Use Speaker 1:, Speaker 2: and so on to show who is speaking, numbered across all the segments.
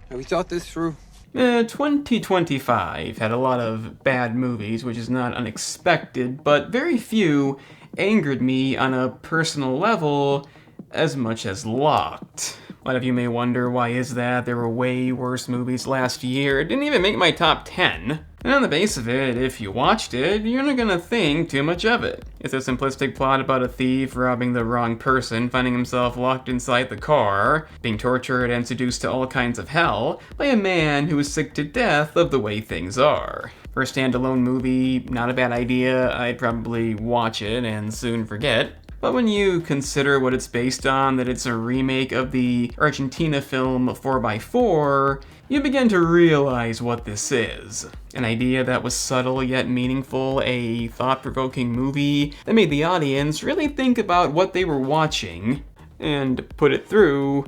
Speaker 1: Have we thought this through?
Speaker 2: 2025 had a lot of bad movies, which is not unexpected, but very few angered me on a personal level as much as Locked. A lot of you may wonder, why is that? There were way worse movies last year. It didn't even make my top 10. And on the base of it, if you watched it, you're not gonna think too much of it. It's a simplistic plot about a thief robbing the wrong person, finding himself locked inside the car, being tortured and seduced to all kinds of hell by a man who is sick to death of the way things are. For a standalone movie, not a bad idea. I'd probably watch it and soon forget. But when you consider what it's based on, that it's a remake of the Argentina film 4x4, you begin to realize what this is. An idea that was subtle yet meaningful, a thought-provoking movie that made the audience really think about what they were watching and put it through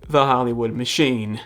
Speaker 2: the Hollywood machine.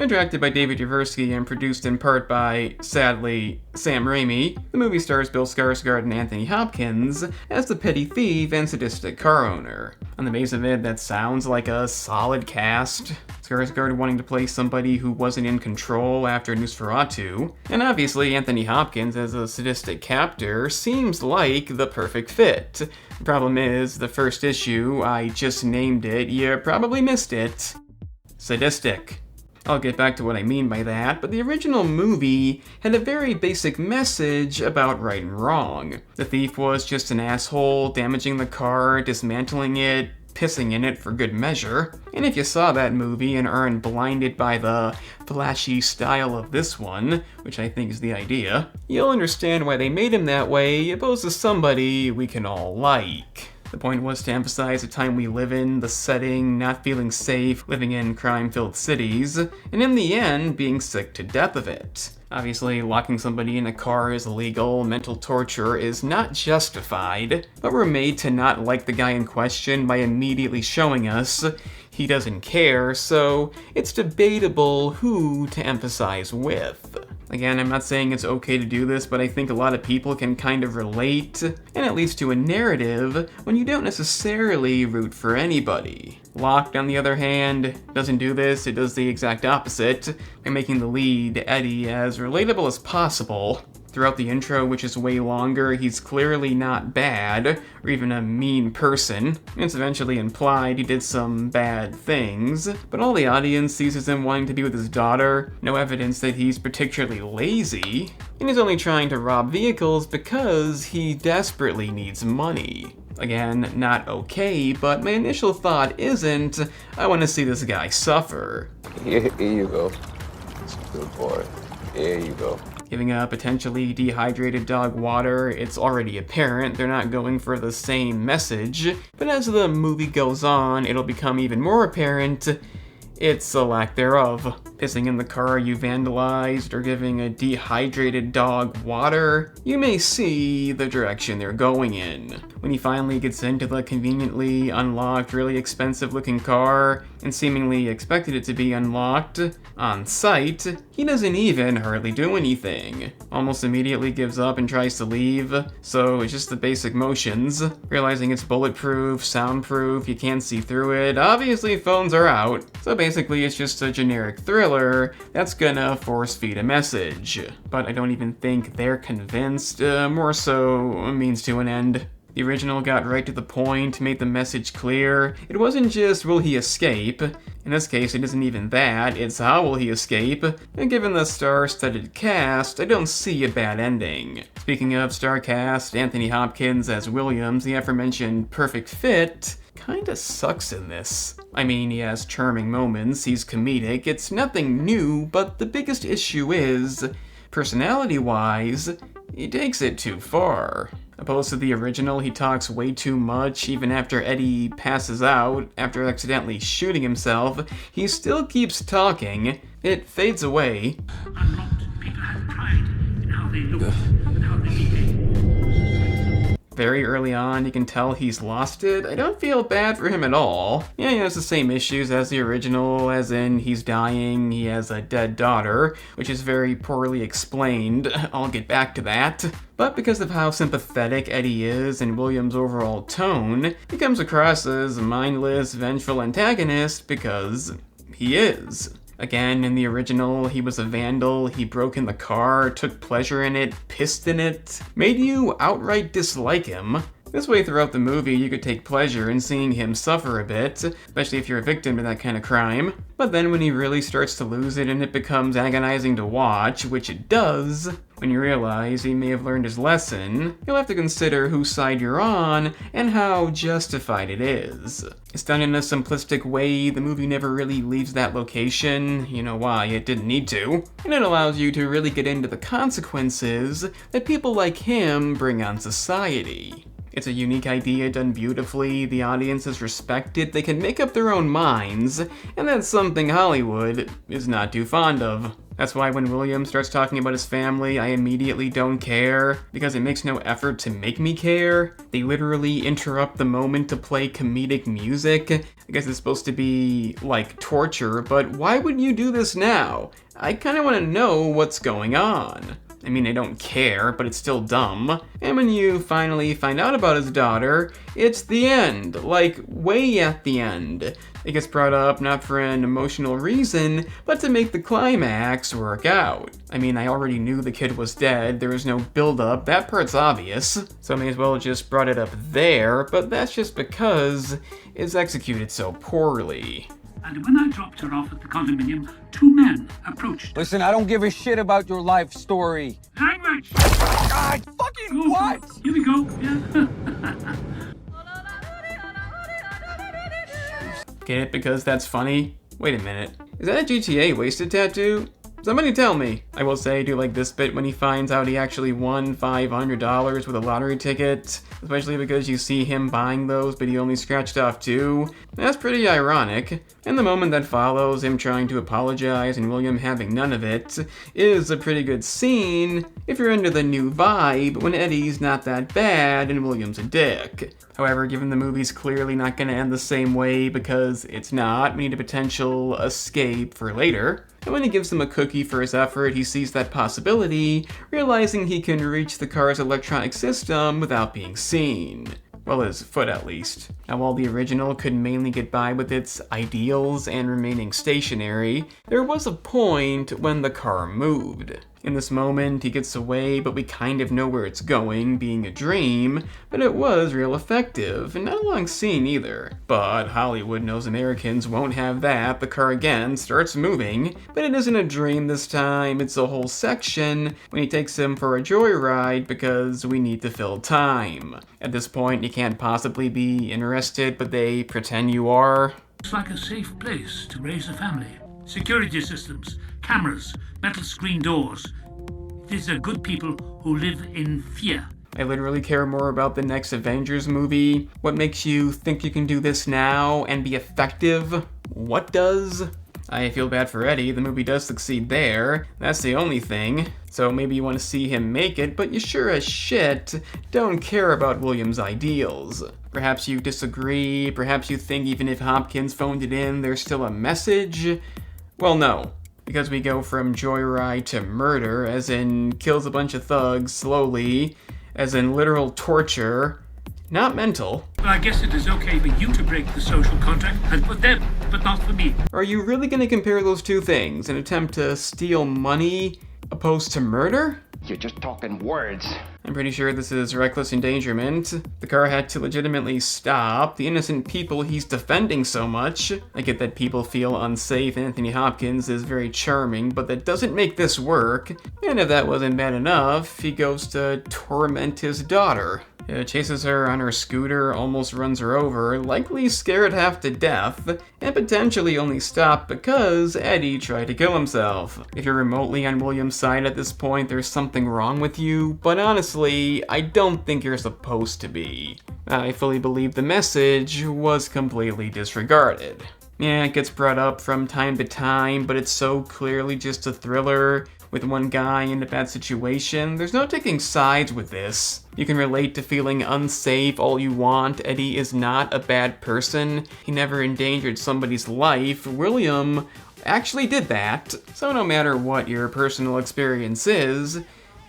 Speaker 2: Directed by David Yarovesky and produced in part by, sadly, Sam Raimi, the movie stars Bill Skarsgård and Anthony Hopkins as the petty thief and sadistic car owner. On the base of it, that sounds like a solid cast. Skarsgård wanting to play somebody who wasn't in control after Nosferatu, and obviously Anthony Hopkins as a sadistic captor seems like the perfect fit. The problem is, the first issue, I just named it, you probably missed it. Sadistic. I'll get back to what I mean by that, but the original movie had a very basic message about right and wrong. The thief was just an asshole, damaging the car, dismantling it, pissing in it for good measure. And if you saw that movie and aren't blinded by the flashy style of this one, which I think is the idea, you'll understand why they made him that way, opposed to somebody we can all like. The point was to emphasize the time we live in, the setting, not feeling safe, living in crime-filled cities, and in the end, being sick to death of it. Obviously, locking somebody in a car is illegal, mental torture is not justified, but we're made to not like the guy in question by immediately showing us he doesn't care, so it's debatable who to emphasize with. Again, I'm not saying it's okay to do this, but I think a lot of people can kind of relate, and it leads to a narrative when you don't necessarily root for anybody. Locked, on the other hand, doesn't do this, it does the exact opposite, by making the lead, Eddie, as relatable as possible. Throughout the intro, which is way longer, he's clearly not bad, or even a mean person. It's eventually implied he did some bad things, but all the audience sees is him wanting to be with his daughter, no evidence that he's particularly lazy, and he's only trying to rob vehicles because he desperately needs money. Again, not okay, but my initial thought isn't, I want to see this guy suffer.
Speaker 1: Here you go. It's a good boy. Here you go.
Speaker 2: Giving a potentially dehydrated dog water, it's already apparent they're not going for the same message, but as the movie goes on, it'll become even more apparent it's a lack thereof. Pissing in the car you vandalized or giving a dehydrated dog water, you may see the direction they're going in. When he finally gets into the conveniently unlocked, really expensive looking car, and seemingly expected it to be unlocked on sight, he doesn't even hardly do anything. Almost immediately gives up and tries to leave, so it's just the basic motions. Realizing it's bulletproof, soundproof, you can't see through it, obviously phones are out, so basically it's just a generic thriller that's gonna force feed a message. But I don't even think they're convinced, more so a means to an end. The original got right to the point, made the message clear. It wasn't just, will he escape? In this case, it isn't even that, it's how will he escape? And given the star-studded cast, I don't see a bad ending. Speaking of star cast, Anthony Hopkins as Williams, the aforementioned perfect fit, kinda sucks in this. I mean, he has charming moments, he's comedic, it's nothing new, but the biggest issue is, personality-wise, he takes it too far. Opposed to the original, he talks way too much, even after Eddie passes out, after accidentally shooting himself, he still keeps talking. It fades away.
Speaker 3: Unlocked, people have pride in how they look and how they behave.
Speaker 2: Very early on, you can tell he's lost it. I don't feel bad for him at all. Yeah, he has the same issues as the original, as in he's dying, he has a dead daughter, which is very poorly explained. I'll get back to that. But because of how sympathetic Eddie is and William's overall tone, he comes across as a mindless, vengeful antagonist because he is. Again, in the original, he was a vandal, he broke in the car, took pleasure in it, pissed in it, made you outright dislike him. This way throughout the movie, you could take pleasure in seeing him suffer a bit, especially if you're a victim to that kind of crime. But then when he really starts to lose it and it becomes agonizing to watch, which it does, when you realize he may have learned his lesson, you'll have to consider whose side you're on and how justified it is. It's done in a simplistic way, the movie never really leaves that location, you know why, it didn't need to, and it allows you to really get into the consequences that people like him bring on society. It's a unique idea done beautifully, the audience is respected, they can make up their own minds, and that's something Hollywood is not too fond of. That's why when William starts talking about his family, I immediately don't care, because it makes no effort to make me care. They literally interrupt the moment to play comedic music. I guess it's supposed to be, like, torture, but why would you do this now? I kinda wanna know what's going on. I mean, I don't care, but it's still dumb. And when you finally find out about his daughter, it's the end. Like, way at the end. It gets brought up not for an emotional reason, but to make the climax work out. I mean, I already knew the kid was dead, there was no build-up, that part's obvious. So I may as well just brought it up there, but that's just because it's executed so poorly.
Speaker 3: And when I dropped her off at the condominium, two men approached.
Speaker 4: Listen, I don't give a shit about your life story.
Speaker 3: Language!
Speaker 4: God, fucking what?
Speaker 3: Here we go. Yeah.
Speaker 2: Get it because that's funny? Wait a minute. Is that a GTA wasted tattoo? Somebody tell me. I will say I do like this bit when he finds out he actually won $500 with a lottery ticket, especially because you see him buying those but he only scratched off 2. That's pretty ironic. And the moment that follows, him trying to apologize and William having none of it, is a pretty good scene if you're into the new vibe when Eddie's not that bad and William's a dick. However, given the movie's clearly not gonna end the same way because it's not, we need a potential escape for later. And when he gives him a cookie for his effort, he sees that possibility, realizing he can reach the car's electronic system without being seen. Well, his foot at least. Now, while the original could mainly get by with its ideals and remaining stationary, there was a point when the car moved. In this moment, he gets away, but we kind of know where it's going, being a dream, but it was real effective, and not a long scene either. But Hollywood knows Americans won't have that. The car again starts moving, but it isn't a dream this time, it's a whole section when he takes him for a joyride because we need to fill time. At this point, you can't possibly be interested, but they pretend you are.
Speaker 3: It's like a safe place to raise a family. Security systems, cameras, metal screen doors. These are good people who live in fear.
Speaker 2: I literally care more about the next Avengers movie. What makes you think you can do this now and be effective? What does? I feel bad for Eddie, the movie does succeed there. That's the only thing. So maybe you want to see him make it, but you sure as shit don't care about William's ideals. Perhaps you disagree, perhaps you think even if Hopkins phoned it in, there's still a message. Well, no. Because we go from joyride to murder, as in kills a bunch of thugs slowly, as in literal torture, not mental.
Speaker 3: Well, I guess it is okay for you to break the social contract, and for them, but not for me.
Speaker 2: Are you really going to compare those two things? An attempt to steal money opposed to murder?
Speaker 5: You're just talking words.
Speaker 2: I'm pretty sure this is reckless endangerment. The car had to legitimately stop the innocent people he's defending so much. I get that people feel unsafe and Anthony Hopkins is very charming, but that doesn't make this work. And if that wasn't bad enough, he goes to torment his daughter. Chases her on her scooter, almost runs her over, likely scared half to death, and potentially only stopped because Eddie tried to kill himself. If you're remotely on William's side at this point, there's something wrong with you, but honestly, I don't think you're supposed to be. I fully believe the message was completely disregarded. Yeah, it gets brought up from time to time, but it's so clearly just a thriller. with one guy in a bad situation. There's no taking sides with this. You can relate to feeling unsafe all you want. Eddie is not a bad person. He never endangered somebody's life. William actually did that. So no matter what your personal experience is,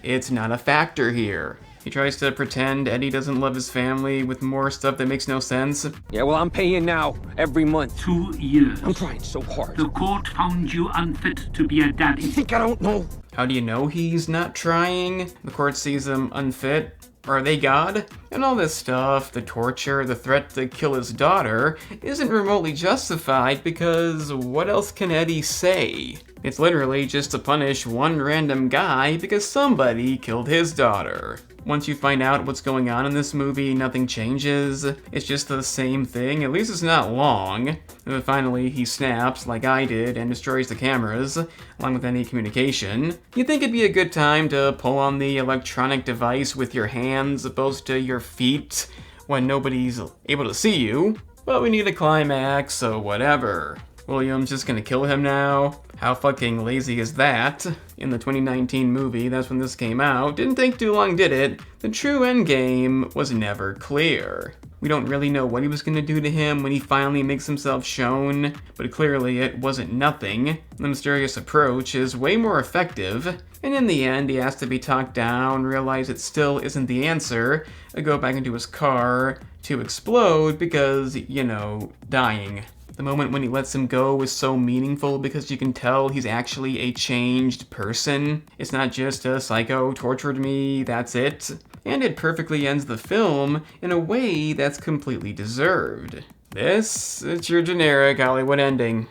Speaker 2: it's not a factor here. He tries to pretend Eddie doesn't love his family with more stuff that makes no sense.
Speaker 4: Yeah, well, I'm paying now, every month.
Speaker 3: 2 years.
Speaker 4: I'm trying so hard.
Speaker 3: The court found you unfit to be a daddy.
Speaker 4: You think I don't know?
Speaker 2: How do you know he's not trying? The court sees him unfit. Are they God? And all this stuff, the torture, the threat to kill his daughter, isn't remotely justified because what else can Eddie say? It's literally just to punish one random guy because somebody killed his daughter. Once you find out what's going on in this movie, nothing changes. It's just the same thing, at least it's not long. And then finally he snaps, like I did, and destroys the cameras, along with any communication. You'd think it'd be a good time to pull on the electronic device with your hands opposed to your feet when nobody's able to see you. But we need a climax, so whatever. William's just gonna kill him now? How fucking lazy is that? In the 2019 movie, that's when this came out, didn't take too long, did it? The true endgame was never clear. We don't really know what he was gonna do to him when he finally makes himself shown, but clearly it wasn't nothing. The mysterious approach is way more effective, and in the end he has to be talked down, realize it still isn't the answer, go back into his car to explode because, you know, dying. The moment when he lets him go is so meaningful because you can tell he's actually a changed person. It's not just a psycho tortured me, that's it. And it perfectly ends the film in a way that's completely deserved. It's your generic Hollywood ending.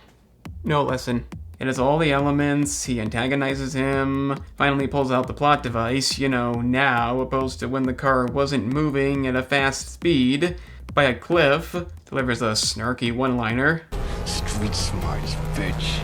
Speaker 2: No lesson. It has all the elements, he antagonizes him, finally pulls out the plot device, you know, now, opposed to when the car wasn't moving at a fast speed, by a cliff, delivers a snarky one-liner.
Speaker 4: Street smarts, bitch.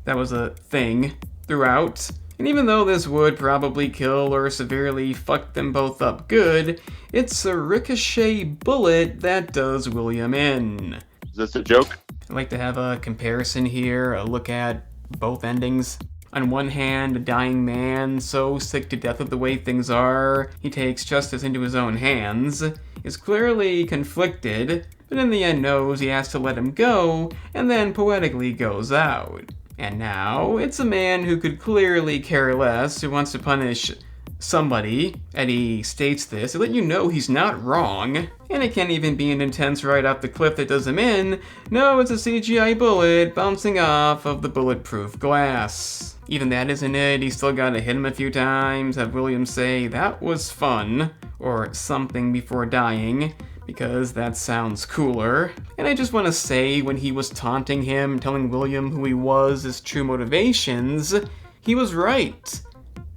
Speaker 2: That was a thing throughout. And even though this would probably kill or severely fuck them both up good, it's a ricochet bullet that does William in.
Speaker 1: Is this a joke?
Speaker 2: I'd like to have a comparison here, a look at both endings. On one hand, a dying man, so sick to death of the way things are, he takes justice into his own hands, is clearly conflicted, but in the end knows he has to let him go, and then poetically goes out. And now, it's a man who could clearly care less, who wants to punish somebody. Eddie states this to let you know he's not wrong. And it can't even be an intense ride off the cliff that does him in. No, it's a CGI bullet bouncing off of the bulletproof glass. Even that isn't it. He's still gotta hit him a few times, have William say, "That was fun," or something before dying, because that sounds cooler. And I just want to say, when he was taunting him, telling William who he was, his true motivations, he was right.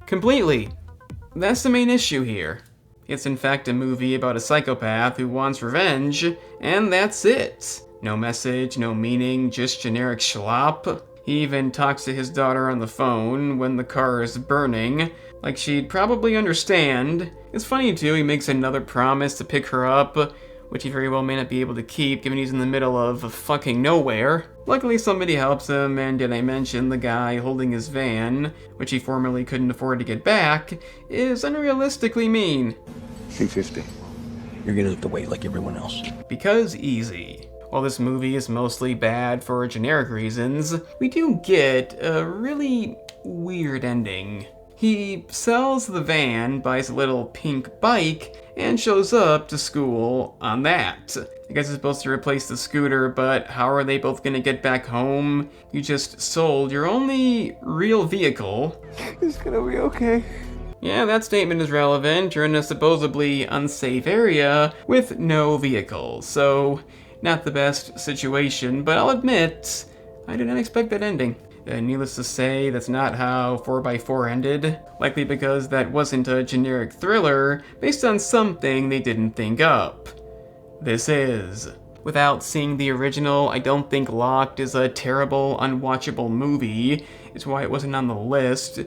Speaker 2: Completely. That's the main issue here. It's in fact a movie about a psychopath who wants revenge, and that's it. No message, no meaning, just generic schlop. He even talks to his daughter on the phone when the car is burning, like she'd probably understand. It's funny too, he makes another promise to pick her up, which he very well may not be able to keep given he's in the middle of fucking nowhere. Luckily somebody helps him, and did I mention the guy holding his van, which he formerly couldn't afford to get back, is unrealistically mean.
Speaker 5: 350. You're gonna have to wait like everyone else.
Speaker 2: Because easy. While this movie is mostly bad for generic reasons, we do get a really weird ending. He sells the van, buys a little pink bike, and shows up to school on that. I guess it's supposed to replace the scooter, but how are they both gonna get back home? You just sold your only real vehicle.
Speaker 5: It's gonna be okay.
Speaker 2: Yeah, that statement is relevant. You're in a supposedly unsafe area with no vehicle, so not the best situation, but I'll admit, I did not expect that ending. Needless to say, that's not how 4x4 ended, likely because that wasn't a generic thriller based on something they didn't think up. This is. Without seeing the original, I don't think Locked is a terrible, unwatchable movie. It's why it wasn't on the list.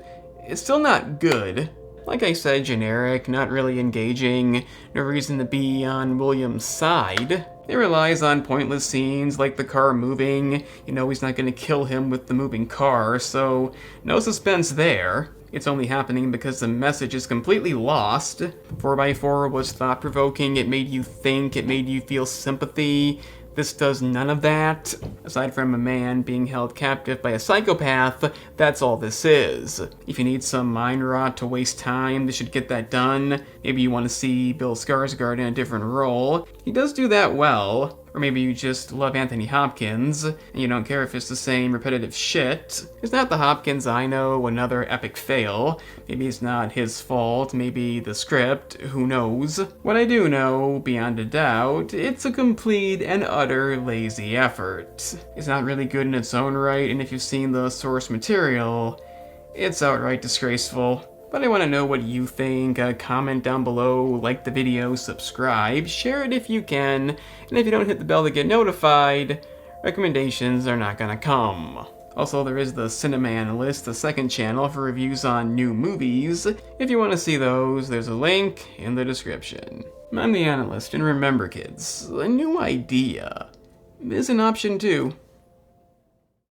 Speaker 2: It's still not good. Like I said, generic, not really engaging, no reason to be on William's side. It relies on pointless scenes like the car moving. You know he's not going to kill him with the moving car, so no suspense there. It's only happening because the message is completely lost. 4x4 was thought-provoking, it made you think, it made you feel sympathy. This does none of that. Aside from a man being held captive by a psychopath, that's all this is. If you need some mind rot to waste time, this should get that done. Maybe you want to see Bill Skarsgård in a different role. He does do that well. Or maybe you just love Anthony Hopkins, and you don't care if it's the same repetitive shit. It's not the Hopkins I know, another epic fail. Maybe it's not his fault, maybe the script, who knows. What I do know, beyond a doubt, it's a complete and utter lazy effort. It's not really good in its own right, and if you've seen the source material, it's outright disgraceful. But I want to know what you think. Comment down below, like the video, subscribe, share it if you can, and if you don't hit the bell to get notified, recommendations are not gonna come. Also, there is the Cinema Analyst, the second channel for reviews on new movies. If you want to see those, there's a link in the description. I'm the Analyst, and remember kids, a new idea is an option too.